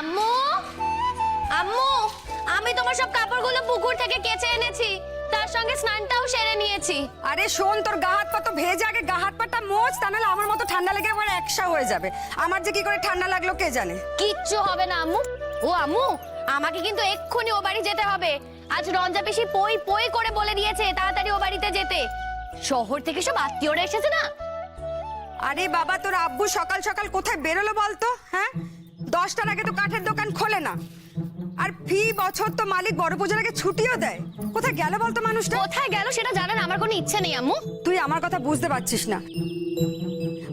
আম্মু আম্মু আমি তোমার সব কাপড়গুলো পুকুর থেকে কেচে এনেছি, তার সঙ্গে স্নানটাও সেরে নিয়েছি। আরে শোন, তোর গা হাত পা তো ভেজে, আগে গা হাত পাটা মোচ, তা নাহলে আমার মতো ঠান্ডা লেগে আমার একসা হয়ে যাবে। আমার যে কি করে ঠান্ডা লাগলো কে জানে। কিচ্ছু হবে না আম্মু। ও আম্মু, আমাকে কিন্তু এক্ষুনি ও বাড়ি যেতে হবে। আজ রঞ্জা পিসি পই পই করে বলে দিয়েছে তাড়াতাড়ি ও বাড়িতে যেতে। শহর থেকে সব আত্মীয়রা এসেছে না। আরে বাবা, তোর আব্বু সকাল সকাল কোথায় বেরোলো বলতো? হ্যাঁ, 10টার আগে তো কাঠের দোকান খোলে না। আর ফি বছর তো মালিক বড় পুজোর আগে ছুটিও দেয়। কোথায় গেল বলতো মানুষটা? কোথায় গেল সেটা জানার আমার কোনো ইচ্ছে নেই আম্মু। তুই আমার কথা বুঝতে পারছিস না।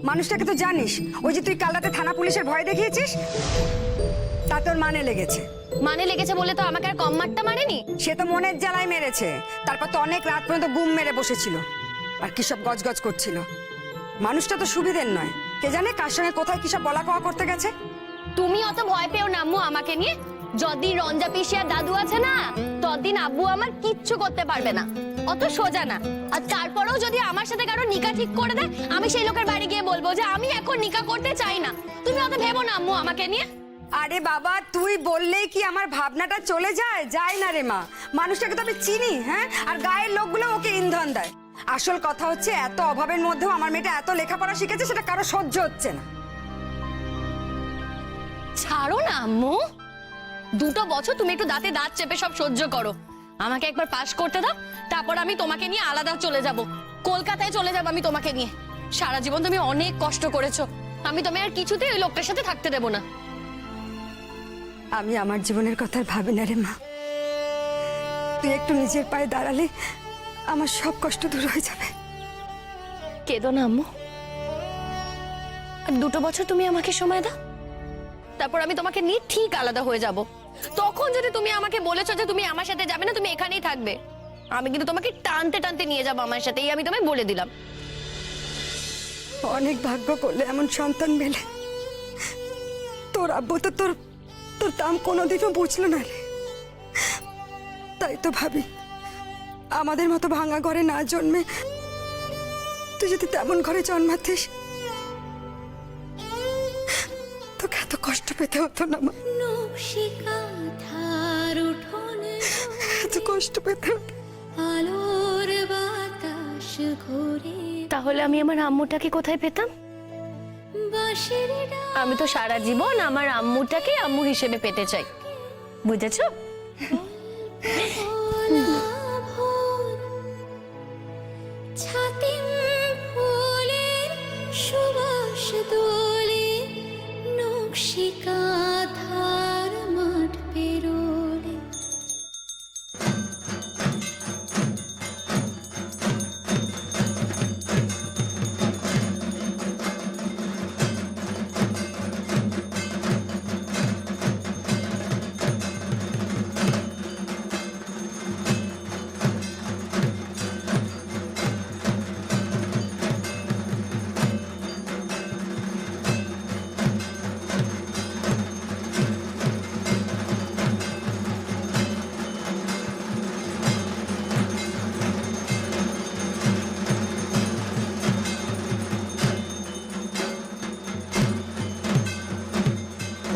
মানুষটাকে তো জানিস, ওই যে তুই কাল রাতে থানা পুলিশের ভয় দেখিয়েছিস, তা তোর মানে লেগেছে। মানে লেগেছে বলে তো আমাকে আর কম মারটা মারেনি। সে তো মনের জ্বালায় মেরেছে, তারপর তো অনেক রাত পর্যন্ত গুম মেরে বসেছিল আর কি সব গজগজ করছিল। মানুষটা তো সুবিধের নয়, কে জানে কার সঙ্গে কোথায় কি সব বলা কওয়া করতে গেছে। তুমি অত ভয় পেও না আম্মু আমাকে নিয়ে। যতদিন রঞ্জা পিসি আর দাদু আছে না, ততদিন আব্বু আমার কিচ্ছু করতে পারবে না। অত সোজা না। আর তারপরেও যদি আমার সাথে কারো নিকা ঠিক করে দেয়, আমি সেই লোকের বাড়ি গিয়ে বলবো যে আমি এখন নিকা করতে চাই না। তুমি অত ভেবো না আম্মু আমাকে নিয়ে। আরে বাবা, তুই বললেই কি আমার ভাবনাটা চলে যায়? যায় না রে মা। মানুষটাকে তো আমি চিনি, হ্যাঁ, আর গায়ের লোকগুলো ওকে ইন্ধন দেয়। আসল কথা হচ্ছে, এত অভাবের মধ্যেও আমার মেয়েটা এত লেখাপড়া শিখেছে, সেটা কারো সহ্য হচ্ছে না। ছাড়ো না আম্মু, 2 বছর তুমি একটু দাঁতে দাঁত চেপে সব সহ্য করো। আমাকে একবার পাশ করতে দাও, তারপর আমি তোমাকে নিয়ে আলাদা চলে যাব। কলকাতায় চলে যাব আমি তোমাকে নিয়ে। সারা জীবন তুমি অনেক কষ্ট করেছো, আমি তোমায় আর কিছুতেই ওই লোকটার সাথে থাকতে দেবো না। আমি আমার জীবনের কথা আর ভাবি না রে মা। তুই একটু নিজের পায়ে দাঁড়ালে আমার সব কষ্ট দূর হয়ে যাবে। কেঁদো না আম্মু, আর 2 বছর তুমি আমাকে সময় দাও, তারপর আমি তোমাকে নিয়ে ঠিক আলাদা হয়ে যাব। তখন যদি তুমি আমাকে বলেছো যে তুমি আমার সাথে যাবে না, তুমি এখানেই থাকবে, আমি কিন্তু তোমাকে টানতে টানতে নিয়ে যাবো আমার সাথে, এই আমি তোমায় বলে দিলাম। অনেক ভাগ্য করলে এমন সন্তান মেলে। তোর আব্বু তো তোর তোর দাম কোনোদিনও বুঝলো না রে। তাই তো ভাবি, আমাদের মতো ভাঙা ঘরে না জন্মে তুই যদি তেমন ঘরে জন্মাতিস, তোকে এত কষ্ট পেতে হতো না মা। এত কষ্ট পেতে হতো। তাহলে আমি আমার আম্মুটাকে কোথায় পেতাম? আমি তো সারা জীবন আমার আম্মুটাকে আম্মু হিসেবে পেতে চাই, বুঝেছো?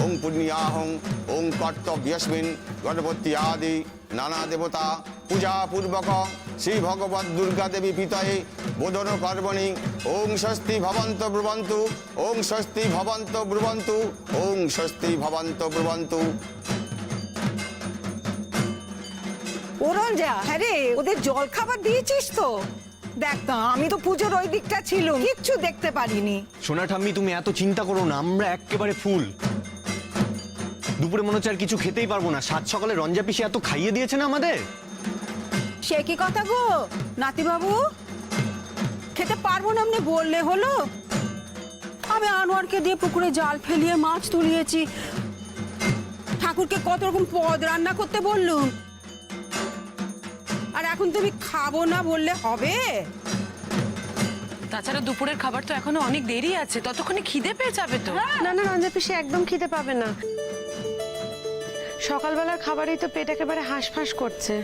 ওং পুণ্যাহং ওং কর্তব্যস্মিন গণপতি আদি নানা দেবতা পূজা পূর্বক শ্রী ভগবত দুর্গা দেবী পিতয়ে বোধন কর্মণি ওং স্বস্তি ভবন্ত ব্রুবন্তু ওং স্বস্তি ভবন্ত ব্রুবন্তু ওং স্বস্তি ভবন্ত ব্রুবন্তু। ওরঞ্জা, হ্যাঁ রে, ওদের জল খাবার দিয়েছিস তো? দেখ না, আমি তো পুজোর ওই দিকটা ছিল, কিচ্ছু দেখতে পারিনি। সোনা ঠাম্মি, তুমি এত চিন্তা করো না, আমরা একেবারে ফুল। দুপুরে মনে হচ্ছে আর কিছু খেতেই পারবো না। সাত সকালে রঞ্জা পিসি এত খাইয়ে দিয়েছে না আমাদের। সে কি কথা গো নাতিবাবু, খেতে পারবো না আপনি বললে হলো? আমি আনোয়ারকে দিয়ে পুকুরে জাল ফেলিয়ে মাছ তুলিয়েছি, ঠাকুরকে কত রকম পদ রান্না করতে বললুম, আর এখন তুমি খাবো না বললে হবে? তাছাড়া দুপুরের খাবার তো এখনো অনেক দেরি আছে, ততক্ষণে খিদে পেয়ে যাবে তো। না না, রঞ্জা পিসি একদম খিদে পাবে না। সকালবেলার খাবারেই তো পেট একেবারে হাঁসফাঁস করছে।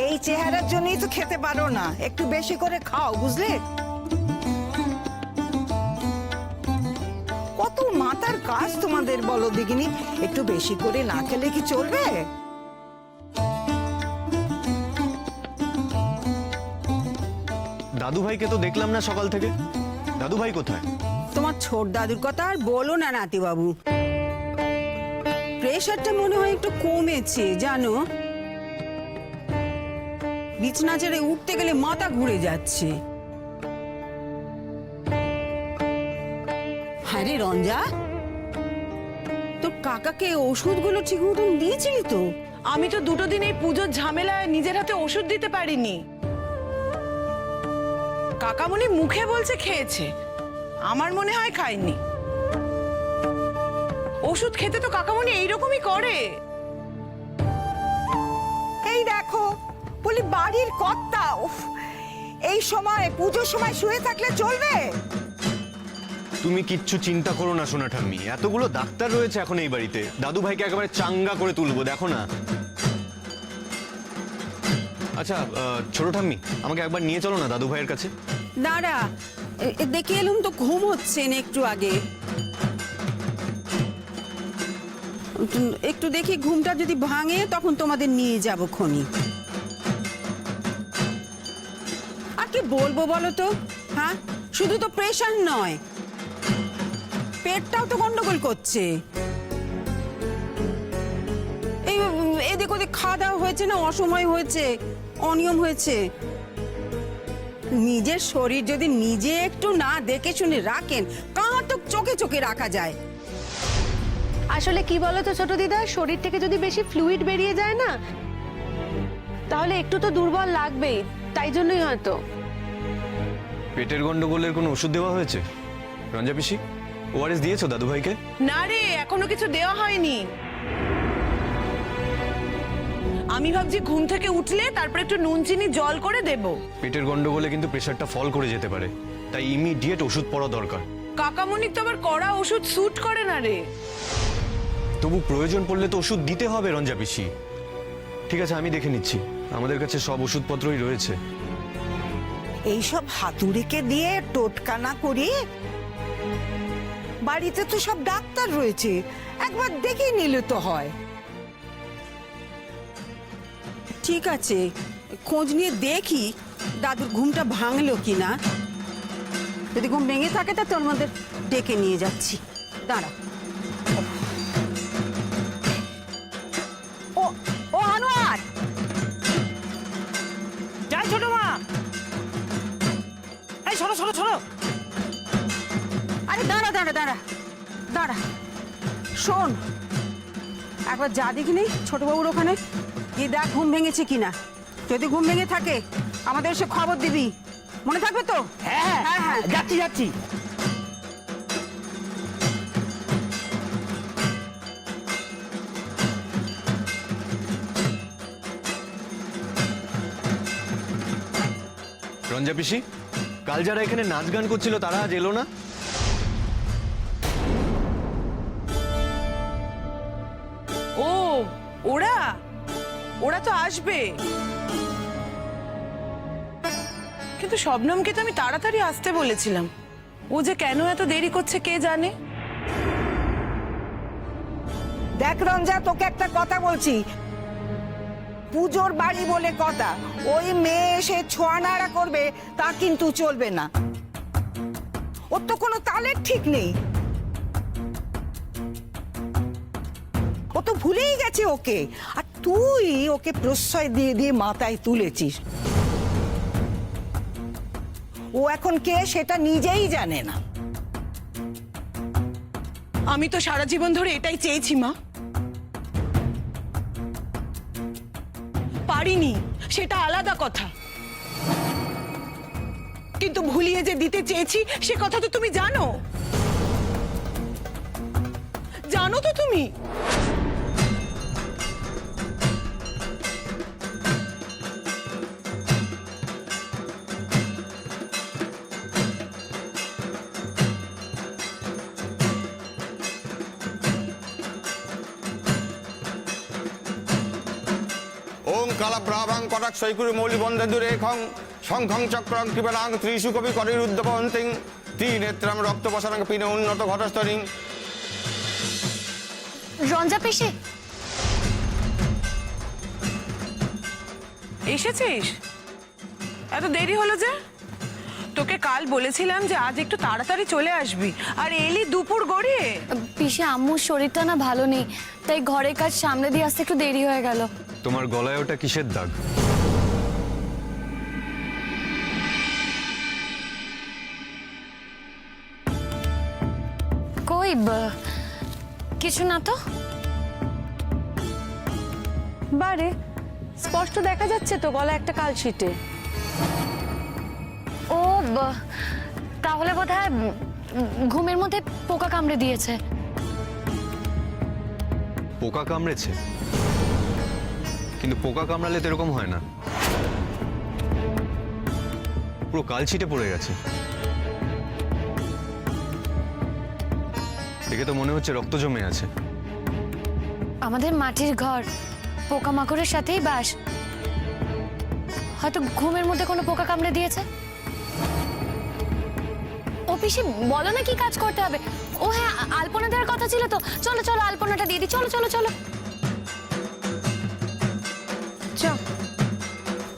এই চেহারার জন্যই তো খেতে পারো না, একটু বেশি করে খাও, বুঝলে? কত মাথার কাজ তোমাদের বলো দেখিনি, একটু বেশি করে না খেলে কি চলবে? দাদু ভাইকে তো দেখলাম না সকাল থেকে। দাদু ভাই কোথায়? তোমার ছোট দাদুর কথা আর বলো না নাতিবাবু, প্রেশারটা মনে হয় একটু কমেছে জানো, বিছনা ছেড়ে উঠতে গেলে মাথা ঘুরে যাচ্ছে। হ্যাঁ রে রঞ্জা, তোর কাকাকে ওষুধগুলো ঠিক মতন দিয়েছিলি তো? আমি তো 2 দিন এই পুজোর ঝামেলায় নিজের হাতে ওষুধ দিতে পারিনি। কাকামণি মুখে বলছে খেয়েছে, আমার মনে হয় খায়নি। ওষুধ খেতে তো কাকামণি এইরকমই করে। এই দেখো বলি বাড়ির কর্তা, উফ, এই সময় পুজোর সময় শুয়ে থাকলে চলবে? তুমি কিচ্ছু চিন্তা করো না সোনা ঠাম্মি, এতগুলো ডাক্তার রয়েছে এখন এই বাড়িতে, দাদু ভাইকে একেবারে চাঙ্গা করে তুলবো, দেখো না। আচ্ছা ছোট ঠাম্মি, আমাকে একবার নিয়ে চলো না দাদু ভাইয়ের কাছে। দাঁড়া, দেখে এলুম তো ঘুম হচ্ছেন একটু আগে, একটু দেখি ঘুমটা যদি ভাঙে তখন তোমাদের নিয়ে যাব খনি। আর কি বলবো বলো তো, হ্যাঁ শুধু তো প্রেশার নয়, পেটটাও তো গন্ডগোল করছে। এই এদিক ওদিক খাওয়া দাওয়া হয়েছে না, অসময় হয়েছে, অনিয়ম হয়েছে। নিজের শরীর যদি নিজে একটু না দেখে শুনে রাখেন, কার তো চোখে চোখে রাখা যায়। আসলে কি বলো তো ছোট দিদা, শরীর থেকে যদি বেশি ফ্লুইড বেরিয়ে যায় না, তাহলে একটু তো দুর্বল লাগবেই, তাই জন্যই হয়তো। পেটের গন্ডগোলের কোনো ওষুধ দেওয়া হয়েছে? রঞ্জা পিসি, ওআরএস দিয়েছো দাদু ভাইকে? না রে, এখনো কিছু দেওয়া হয়নি। আমি ভাবছি ঘুম থেকে উঠলে তারপর একটু নুন চিনি জল করে দেব। পেটের গন্ডগোলে কিন্তু প্রেশারটা ফল করে যেতে পারে, তাই ইমিডিয়েট ওষুধ পড়া দরকার। কাকামণির তো আবার কড়া ওষুধ স্যুট করে না রে। তবু প্রয়োজন পড়লে তো ওষুধ দিতে হবে রঞ্জা পিসি। ঠিক আছে, আমি দেখে নিচ্ছি, আমাদের কাছে সব ওষুধপত্রই রয়েছে। এইসব হাতুড়িকে দিয়ে টোটকা না করিয়ে বাড়িতে তো সব ডাক্তার রয়েছে, একবার দেখে নিলে তো হয়। ঠিক আছে, খোঁজ নিয়ে দেখি দাদুর ঘুমটা ভাঙলো কিনা। যদি ঘুম ভেঙে থাকে তা তোর মধ্যে ডেকে নিয়ে যাচ্ছি, দাঁড়া। ও ও আনোয়ার, যাই ছোট মা, এই শোনো শোনো শোনো। আরে দাঁড়া দাঁড়া দাঁড়া দাঁড়া, শোন একবার যা দেখিনি ছোটবাবুর ওখানে গিয়ে দেখ ঘুম ভেঙেছে কিনা। যদি ঘুম ভেঙে থাকে আমাদের এসে খবর দিবি, মনে থাকবে তো? হ্যাঁ হ্যাঁ হ্যাঁ, যাচ্ছি যাচ্ছি। রঞ্জা পিসি, কাল যারা এখানে নাচ গান করছিল তারা আজ এলো না? ও ওরা ওরা তো আসবে, কিন্তু শবনমকে তো আমি তাড়াতাড়ি আসতে বলেছিলাম। ও যে কেন এত দেরি করছে কে জানে। দেখ রঞ্জা, তোকে একটা কথা বলছি, পুজোর বাড়ি বলে কথা, ওই মেয়ে এসে ছোঁয়া নাড়া করবে তা কিন্তু চলবে না। ওর তো কোনো তালের ঠিক নেই, ও তো ভুলেই গেছে ওকে, আর তুই ওকে প্রশ্রয় দিয়ে দিয়ে মাথায় তুলেছিস। ও এখন কে সেটা নিজেই জানে না। আমি তো সারা জীবন ধরে এটাই চেয়েছি মা, পারিনি সেটা আলাদা কথা, কিন্তু ভুলিয়ে যে দিতে চেয়েছি সে কথা তো তুমি জানো, জানো তো তুমি। ওং কালপ্রাভাং কটাক সৈকুরু মৌলি বন্ধে দুরেখং শঙ্খং চক্রং কৃপণাং ত্রিশু কবি করির উদ্যপন্তিং ত্রিনেত্রম রক্তবসনাং পিনে উন্নত ঘটস্তরিং রঞ্জা পিসি, এসেছিস? এত দেরি হলো যে? তোকে কাল বলেছিলাম যে আজ একটু তাড়াতাড়ি চলে আসবি, আর এলি দুপুর গড়িয়ে। পিসি আম্মুর শরীরটা না ভালো নেই, তাই ঘরের কাজ সামনে দিয়ে আসতে একটু দেরি হয়ে গেল। তোমার গলায় ওটা কিসের দাগ? কই কিছু না তো। বারে স্পষ্ট দেখা যাচ্ছে তো গলা একটা কালশিটে। ও তাহলে বোধহয় ঘুমের মধ্যে পোকা কামড়ে দিয়েছে। পোকা কামড়েছে? কিন্তু পোকা কামড়ালে তো এরকম হয় না, পুরো কালছিটে পড়ে গেছে। দেখে তো মনে হচ্ছে রক্ত জমে আছে। আমাদের মাটির ঘর, পোকামাকড়ের সাথেই বাস, হয়তো ঘুমের মধ্যে কোনো পোকা কামড়ে দিয়েছে। ও পিসি বলো না কি কাজ করতে হবে। ও হ্যাঁ, আলপনা দেওয়ার কথা ছিল তো, চলো চলো আলপনাটা দিয়ে দিই, চলো চলো চলো। চ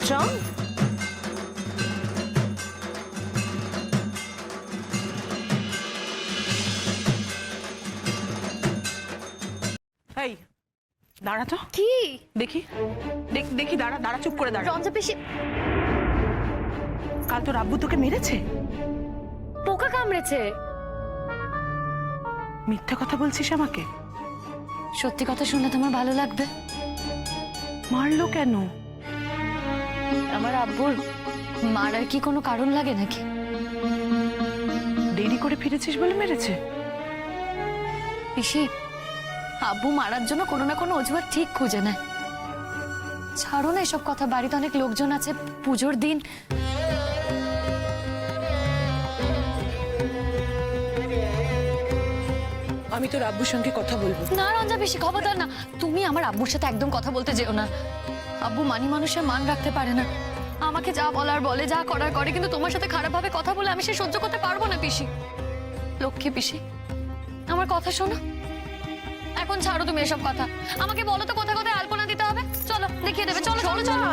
চ। এই দাঁড়া তো, কি দেখি দেখি, দাঁড়া দাঁড়া, চুপ করে দাঁড়া। রঞ্জা পিসি, কাল তোর আব্বু তোকে মেরেছে? পোকা কামড়েছে। মিথ্যা কথা বলছিস আমাকে? সত্যি কথা শুনলে তোমার ভালো লাগবে। মারলো কেন? আমার আব্বুর মারার কি কোনো কারণ লাগে নাকি? দেরি করে ফিরেছিস বলে মেরেছে? পিসি, আব্বু মারার জন্য কোনো না কোনো অজুহাত ঠিক খুঁজে নেয়। ছাড়ো না এসব কথা, বাড়িতে অনেক লোকজন আছে, পুজোর দিন। আমি তোর আব্বুর সঙ্গে কথা বলবো। না রঞ্জা পিসি, খবরদার না, তুমি আমার আব্বুর সাথে একদম কথা বলতে যেও না। আব্বু মানি মানুষের মান রাখতে পারে না। আমাকে যা বলার বলে, যা করার করে, কিন্তু তোমার সাথে খারাপভাবে কথা বলে আমি সে সহ্য করতে পারবো না পিসি। লক্ষ্মী পিসি, আমার কথা শোনো। এখন ছাড়ো তুমি এসব কথা, আমাকে বলো তো কোথায় কোথায় আলপনা দিতে হবে। চলো দেখিয়ে দেবে, চলো চলো চলো।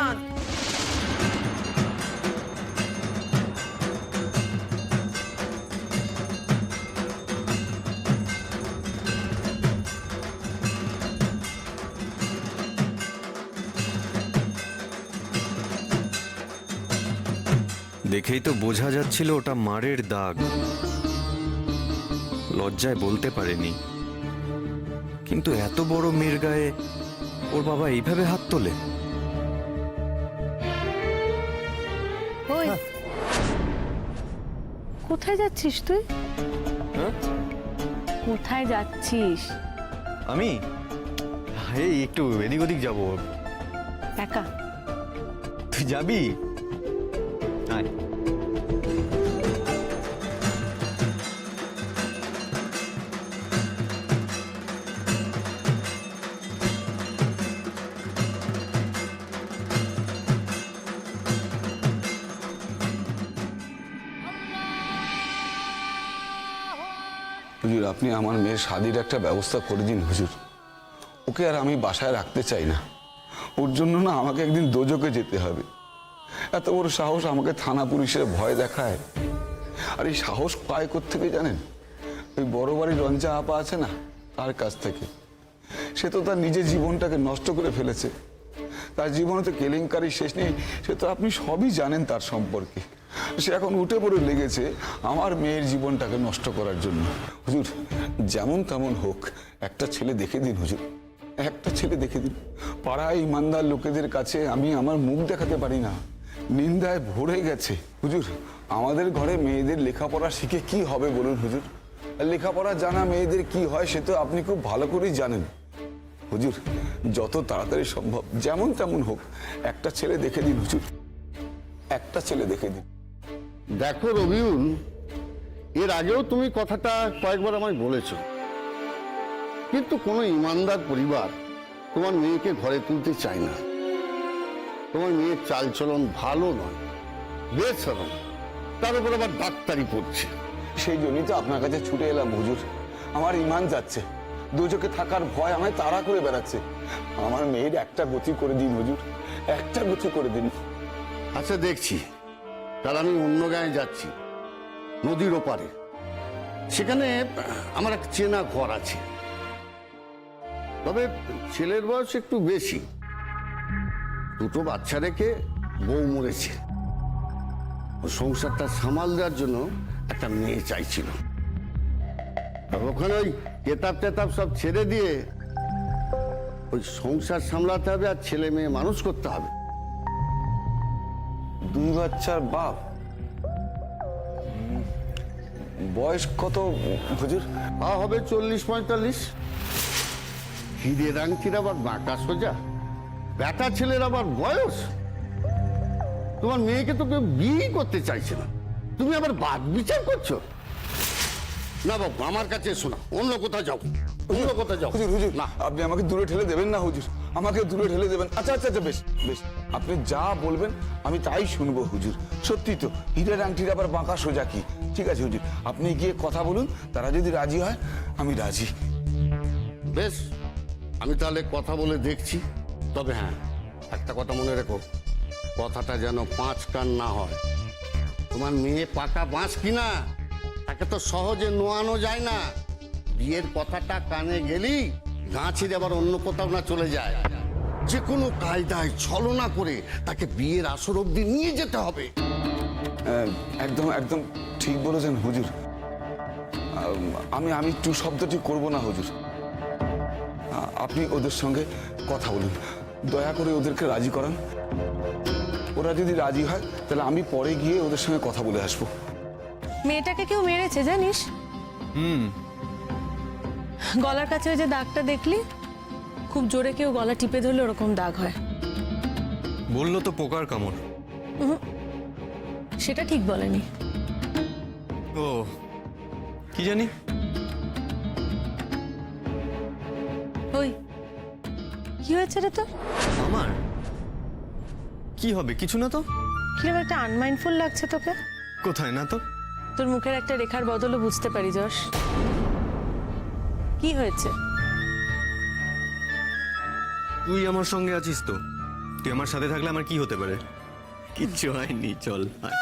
দেখেই তো বোঝা যাচ্ছিল ওটা মারের দাগ। লজ্জায় বলতে পারেনি, কিন্তু এত বড় মেয়ের গায়ে ওর বাবা এইভাবে হাত তোলে? ওই কোথায় যাচ্ছিস তুই? কোথায় যাচ্ছিস? আমি এই একটু এদিক ওদিক যাবো। একা? তুই যাবি? আয়। হুজুর, আপনি আমার মেয়ের শাদির একটা ব্যবস্থা করে দিন হুজুর। ওকে আর আমি বাসায় রাখতে চাই না। ওর জন্য না আমাকে একদিন দোজকে যেতে হবে। এত বড় সাহস আমাকে থানা পুলিশের ভয় দেখায়। আর এই সাহস পায় কোত্থেকে জানেন? ওই বড় বাড়ির রঞ্জা আপা আছে না, তার কাছ থেকে। সে তো তার নিজের জীবনটাকে নষ্ট করে ফেলেছে। তার জীবনে তো কেলেঙ্কারি শেষ নেই, সে তো আপনি সবই জানেন তার সম্পর্কে। সে এখন উঠে পড়ে লেগেছে আমার মেয়ের জীবনটাকে নষ্ট করার জন্য। হুজুর, যেমন তেমন হোক একটা ছেলে দেখে দিন হুজুর, একটা ছেলে দেখে দিন। পাড়ায় ইমানদার লোকেদের কাছে আমি আমার মুখ দেখাতে পারি না, নিন্দায় ভরে গেছে। হুজুর, আমাদের ঘরে মেয়েদের লেখাপড়া শিখে কি হবে বলুন হুজুর? লেখাপড়া জানা মেয়েদের কি হয় সে তো আপনি খুব ভালো করেই জানেন। হুজুর, যত তাড়াতাড়ি সম্ভব যেমন তেমন হোক একটা ছেলে দেখে দিন হুজুর, একটা ছেলে দেখে দিন। দেখো রবিউল, এর আগেও তুমি কথাটা কয়েকবার আমায় বলেছো, কিন্তু কোনো ইমানদার পরিবার তোমার মেয়েকে ঘরে তুলতে চায় না। তোমার মেয়ের চালচলন ভালো নয়, বেসরম, তার উপর আবার ডাক্তারি পড়ছে। সেই জন্যই তো আপনার কাছে ছুটে এলাম হুজুর। আমার ইমান যাচ্ছে, দুজকে থাকার ভয় আমায় তাড়া করে বেড়াচ্ছে। আমার মেয়ের একটা গতি করে দিন হুজুর, একটা গতি করে দিন। আচ্ছা দেখছি, কাল আমি অন্য গায়ে যাচ্ছি, নদীর ওপারে। সেখানে আমার এক চেনা ঘর আছে, তবে ছেলের বয়স একটু বেশি, দুটো বাচ্চা রেখে বউ মরেছে। ও সংসারটা সামাল দেওয়ার জন্য একটা মেয়ে চাইছিল। আর ওখানে ওই কেতাব টেতাব সব ছেড়ে দিয়ে ওই সংসার সামলাতে হবে আর ছেলে মেয়ে মানুষ করতে হবে। 2 বাচ্চার বাপ, বয়স কত হুজুর? তা হবে 40-45। হিরের আংটির আবার বাঁকা সোজা, বেটা ছেলের আবার বয়স। তোমার মেয়েকে তো কেউ বিয়ে করতে চাইছে না, তুমি আবার বাদ বিচার করছো। না বাবু, আমার কাছে এসো না, অন্য কোথাও যাও, অন্য কোথাও যাও। হুজুর হুজুর না, আপনি আমাকে দূরে ঠেলে দেবেন না হুজুর, আমাকে দূরে ঠেলে দেবেন। আচ্ছা আচ্ছা আচ্ছা, বেশ বেশ, আপনি যা বলবেন আমি তাই শুনবো হুজুর। সত্যি তো, হীরের আংটির আবার বাঁকা সোজা কি? ঠিক আছে হুজুর, আপনি গিয়ে কথা বলুন, তারা যদি রাজি হয় আমি রাজি। বেশ, আমি তাহলে কথা বলে দেখছি। তবে হ্যাঁ, একটা কথা মনে রেখো, কথাটা যেন 5 কান না হয়। তোমার মেয়ে পাকা বাঁশ কিনা, তাকে তো সহজে নোয়ানো যায় না। বিয়ের কথাটা কানে গেলেই গা ছিঁড়ে আবার অন্য কোথাও না চলে যায়। যে কোনো কায়দায় ছলনা করে তাকে বিয়ের আসর অবধি নিয়ে যেতে হবে। একদম একদম ঠিক বলেছেন হুজুর। আমি আমি টু শব্দটি করব না হুজুর। আপনি ওদের সঙ্গে কথা বলুন, দয়া করে ওদেরকে রাজি করান। ওরা যদি রাজি হয় তাহলে আমি পরে গিয়ে ওদের সঙ্গে কথা বলে আসবো। মেয়েটাকে কেউ মেরেছে জানিস? গলার কাছে ওই যে দাগটা দেখলি, খুব জোরে কেউ গলা টিপে ধরলে ওরকম দাগ হয়। বললো তো পোকার কামড়। সেটা ঠিক বলেনি। ও কি জানি। ওই কি হয়েছে রে তো? আমার কি হবে? কিছু না তো। কিরকম একটা আনমাইন্ডফুল লাগছে তোকে। কোথায় না তো। তোর মুখের একটা রেখার বদলও বুঝতে পারি যশ। কি হয়েছে? তুই আমার সঙ্গে আছিস তো, তুই আমার সাথে থাকলে আমার কি হতে পারে? কিচ্ছু হয়নি, চল আয়।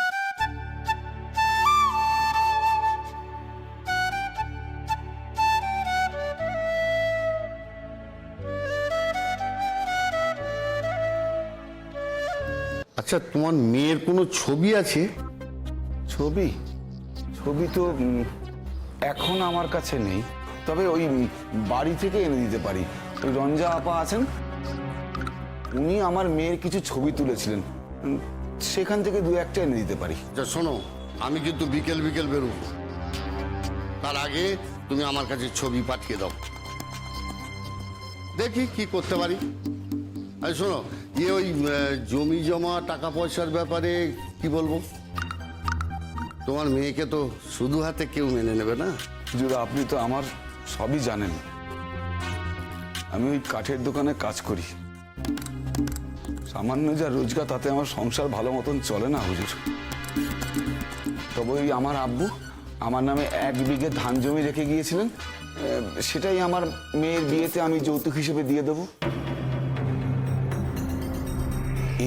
আচ্ছা, তোমার মেয়ের কোনো ছবি আছে? ছবি? ছবি তো এখন আমার কাছে নেই, তবে ওই বাড়ি থেকে এনে দিতে পারি। ওই রঞ্জা আপা আছেন, উনি আমার মেয়ের কিছু ছবি তুলেছিলেন, সেখান থেকে 2-1টা এনে দিতে পারি। আচ্ছা শোনো, আমি কিন্তু বিকেল বিকেল বেরোবো, তার আগে তুমি আমার কাছে ছবি পাঠিয়ে দাও, দেখি কি করতে পারি। আরে শোনো, ওই জমি জমা টাকা পয়সার ব্যাপারে কি বলবো? তোমার মেয়েকে তো শুধু হাতে কেউ মেনে নেবে না। হুজুর, আপনি তো আমার সবই জানেন। আমি ওই কাঠের দোকানে কাজ করি, সামান্য যা রোজগার তাতে আমার সংসার ভালো মতন চলে না হুজুর। তবে ওই আমার আব্বু আমার নামে 1 বিঘে ধান জমি রেখে গিয়েছিলেন, সেটাই আমার মেয়ের বিয়েতে আমি যৌতুক হিসেবে দিয়ে দেবো।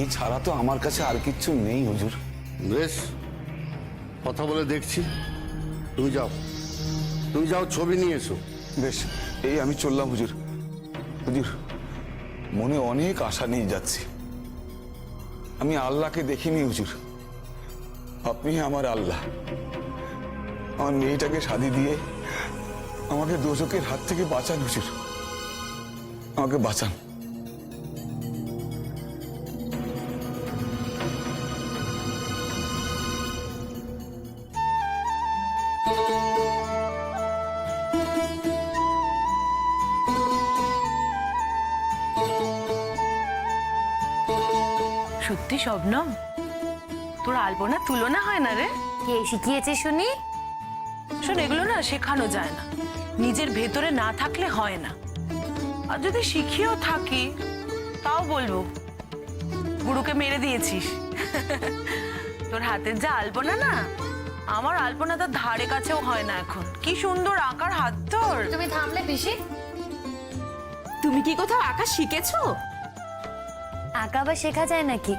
এছাড়া তো আমার কাছে আর কিচ্ছু নেই হুজুর। বেশ, কথা বলে দেখছি। তুমি যাও, তুমি যাও, ছবি নিয়ে এসো। বেশ, এই আমি চললাম হুজুর। হুজুর, মনে অনেক আশা নিয়ে যাচ্ছি। আমি আল্লাহকে দেখিনি হুজুর, আপনি আমার আল্লাহ। আমার মেয়েটাকে শাদি দিয়ে আমাকে দোজকের হাত থেকে বাঁচান হুজুর, আমাকে বাঁচান। সত্যি শবনম, তোর আলপনা তুলনা হয় না রে। কে শিখিয়েছে শুনি? শোন, এগুলো না শেখানো যায় না, নিজের ভেতরে না থাকলে হয় না। আর যদি শিখিয়েও থাকি তাও বলবো গুরুকে মেরে দিয়েছিস। তোর হাতের যা আলপনা না, আমার আলপনা তার ধারে কাছেও হয় না এখন। কি সুন্দর আঁকার হাত তোর। তুমি থামলে পিসি? তুমি কি কোথাও আঁকা শিখেছো? আঁকা বা শেখা যায় নাকি?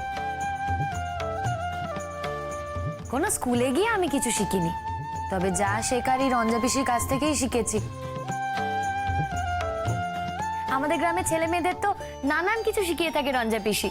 কোনো স্কুলে গিয়ে আমি কিছু শিখিনি, তবে যা শেখার এই রঞ্জা পিসির কাছ থেকেই শিখেছি। আমাদের গ্রামের ছেলে মেয়েদের তো নানান কিছু শিখিয়ে থাকে রঞ্জা পিসি।